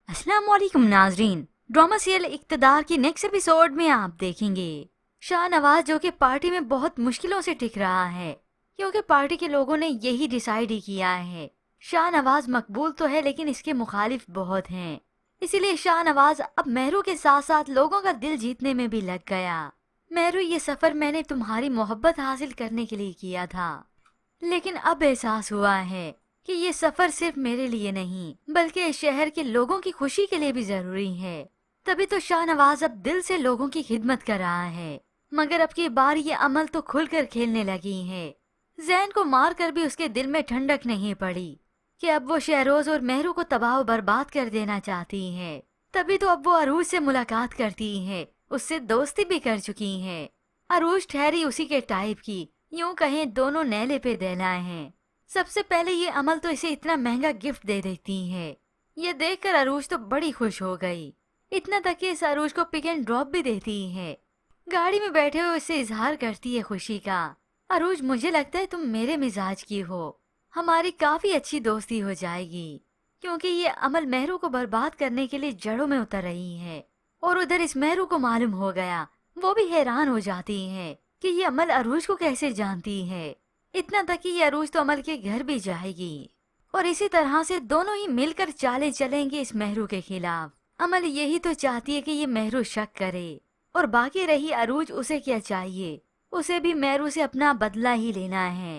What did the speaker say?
अस्सलाम वालेकुम नाजरीन। ड्रामा सीरियल इक्तदार की नेक्स्ट एपिसोड में आप देखेंगे शाहनवाज जो कि पार्टी में बहुत मुश्किलों से टिक रहा है, क्योंकि पार्टी के लोगों ने यही डिसाइड ही किया है। शाहनवाज मकबूल तो है लेकिन इसके मुखालिफ बहुत हैं, इसीलिए शाहनवाज अब मेहरू के साथ साथ लोगों का दिल जीतने में भी लग गया। मेहरू, ये सफर मैंने तुम्हारी मोहब्बत हासिल करने के लिए किया था, लेकिन अब एहसास हुआ है कि ये सफर सिर्फ मेरे लिए नहीं बल्कि इस शहर के लोगों की खुशी के लिए भी जरूरी है। तभी तो शाहनवाज अब दिल से लोगों की खिदमत कर रहा है, मगर अब की बार ये अमल तो खुलकर खेलने लगी है। जैन को मारकर भी उसके दिल में ठंडक नहीं पड़ी कि अब वो शहरोज और मेहरू को तबाह बर्बाद कर देना चाहती है। तभी तो अब वो अरूज से मुलाकात करती है, उससे दोस्ती भी कर चुकी है। अरूज ठहरी उसी के टाइप की, यूं कहें दोनों नैले पे देना है। सबसे पहले ये अमल तो इसे इतना महंगा गिफ्ट दे देती है। ये देखकर अरूज तो बड़ी खुश हो गई, इतना तक कि इस अरूज को पिक एंड ड्रॉप भी देती है। गाड़ी में बैठे हुए इससे इजहार करती है खुशी का। अरूज, मुझे लगता है तुम मेरे मिजाज की हो, हमारी काफी अच्छी दोस्ती हो जाएगी। क्योंकि ये अमल मेहरू को बर्बाद करने के लिए जड़ों में उतर रही है। और उधर इस मेहरू को मालूम हो गया, वो भी हैरान हो जाती है कि ये अमल अरूज को कैसे जानती है। इतना तक कि ये अरूज तो अमल के घर भी जाएगी और इसी तरह से दोनों ही मिलकर चाले चलेंगे इस मेहरू के खिलाफ। अमल यही तो चाहती है कि ये मेहरू शक करे, और बाकी रही अरूज, उसे क्या चाहिए, उसे भी मेहरू से अपना बदला ही लेना है।